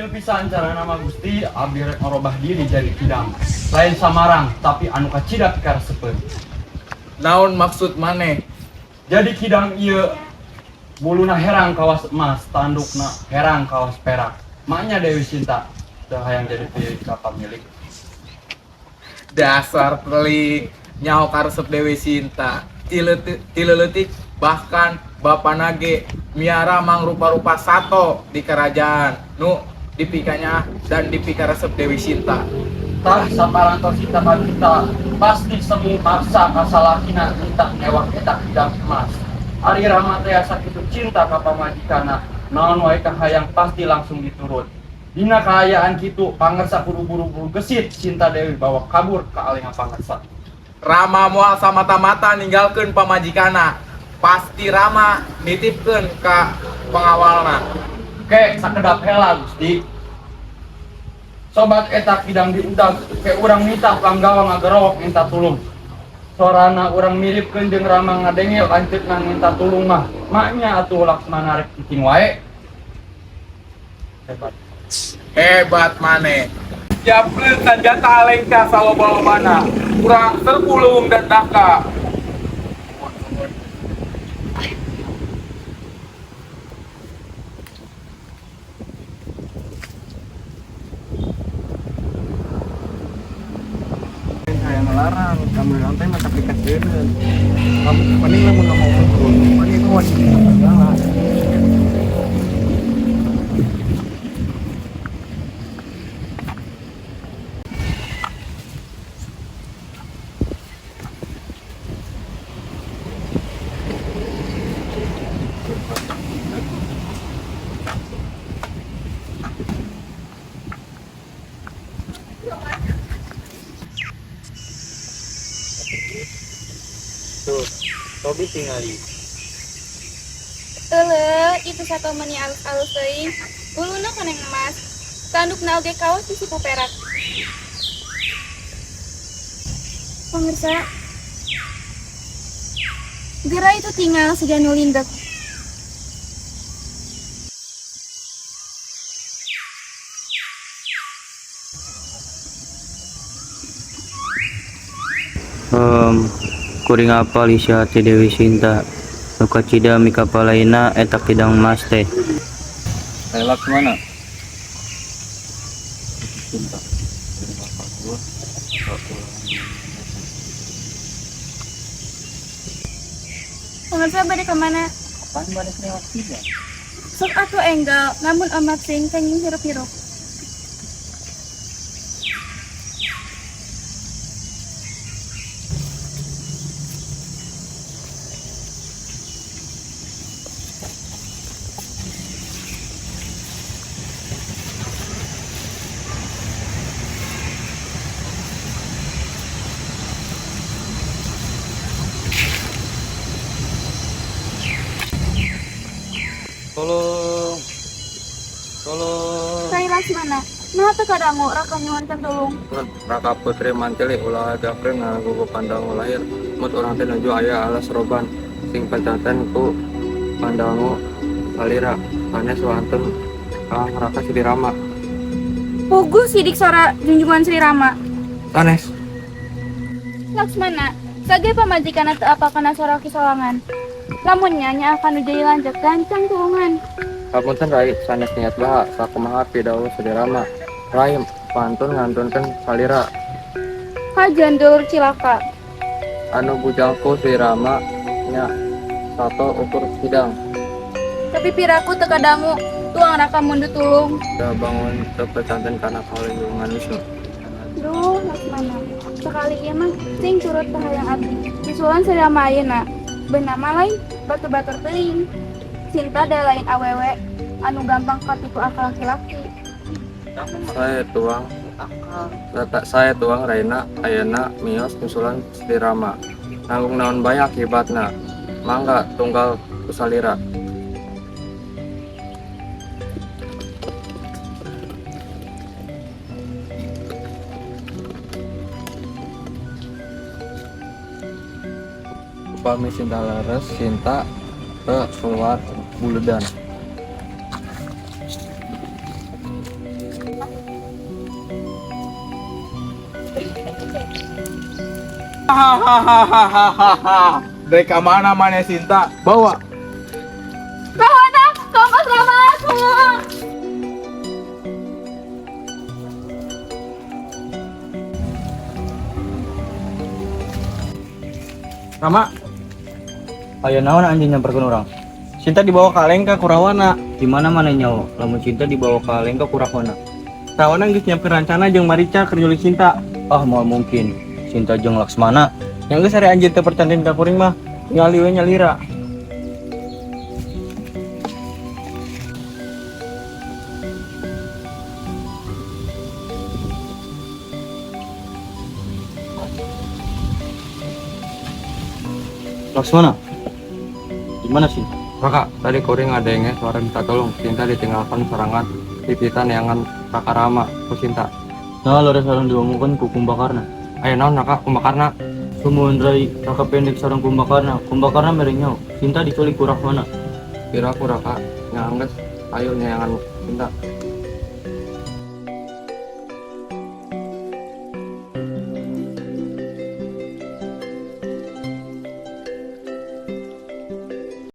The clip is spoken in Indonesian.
Apil pisan cara nama Gusti abdi rek ngarobah diri jadi kidang. Lain samarang tapi anu kacida pikar sepen. Naon maksud maneh? Jadi kidang ieu buluna herang kawas emas, tandukna herang kawas perak. Maknya Dewi Sinta teu hayang jadi pamilik. Dasar pelik, nyaho karesep Dewi Sinta. Tileutik bahkan Bapak Nage miara mangrupa-rupa sato di kerajaan nu dipikanya dan dipikaresep Dewi Sinta. Tah saparantos kita kita pasti semu maksa kasalakina kita ewak eta kidang emas. Ari Rama teh sakitu cinta ka pamajikana, naon wae kahayang pasti langsung diturut. Dina kaayaan kitu pangersa buru-buru gesit Sinta Dewi bawa kabur ka alenga pangersa. Rama moal samata-mata ninggalkeun pamajikana. Pasti Rama nitipkeun ka pengawalna. Ke sakedap hela Gusti. Sobat eta kidang diudag ke urang nitah panggawa ngagerowok minta tulung. Sorana urang miripkeun jeung Rama ngadengel lanceukna minta tulung mah. Maknya atuh Laksmana rek cicing wae. Hebat maneh. Japleun sanjata alengka saloba-lobana. Urang terpulung dan daka. Kayak melarang, kamu lantai mah tapi kaseureun. Kamu mending lamun mau betul, mending nu wajib jalan. Tuh, Tobi tingali. Itu satu meni alus-alus teuing. Uluna koneng emas. Tandukna oge kaos di siku perak. Pemirsa, gerai itu tinggal sejanu lindek. Kuring apal isya ti Dewi Sinta nuka cida mika palaina eta kidang emas teh. Laksmana. Cinta. Pemirsa bade kemana? Pan balik lewat tiga. Sok atuh enggal, namun amat sing kenging hirup-hirup. Tolong. Sai Laksmana, nah teu kadangu raka nyuhunkeun tulung. Raka putri mantili ulah gapkeun ngagugu pandangu lahir mut urang teh nuju aya alas roban sing pancanten ku pandangu salira sanes wonten Kang Raka Sri Rama. Puguh sidik sora junjungan Sri Rama. Sanes Laksmana, sage pamajikan teu apa kana sora kisawangan. Lamunnya nya akan ujai lanjut gancang tulungan. kapunten rai sanes niat baha sakumaha pidawuh Sri Rama rai pantun ngantunkeun salira Kajian dulur cilaka. anu bujangku Sri Rama nya sato ukur sidang Tapi piraku teu kadangu tuang raka mundu tulung. da bangun teu pecanten kana kalindungan Wisnu. Duh, Laksmana. Sekali ieu mah sing turut kahayang abdi. Disulan Sri Rama ayeuna. Bernama lain batu-batur teuing. Sinta da lain awewe anu gampang katipu akal laki-laki. Saya tuang Raina ayeuna miyos nyusulan Sri Rama. Nanggung naon bae akibatna. Mangga tunggal kusalira. Upami Sinta leres, Sinta keluar buledan. Hahaha. Dari mana mana Sinta? Bawa. Kawana, kamu selamat. Rama, Ayo naon anjing nyamperkeun urang? Cinta dibawa ke Alengka Kurawana. Di mana nyawa? Lamun cinta dibawa ka Lengka kurakona. Rawana geus nyiapkeun rencana jeung Marica keur nyulik Cinta. Ah moal mungkin. Cinta jeung Laksmana. Yang geus hari anjeun teu percandain ka kuring mah. Ngali we nyalira. Laksmana. Gimana sih? Raka, tadi kuring ada yang suara minta tolong. Cinta ditinggalkan serangan pipitan yangan Raka Rama ku Cinta. Nah, lores sareng diomongkeun ku Kumbakarna. Ayo naon Raka, kumbakarna. Sumueun rai Raka pendek sareng Kumbakarna. Kumbakarna mere nyaho. Cinta diculik ku Rahwana. Kira aku Raka, nyangges. Ayo nyayangan Cinta.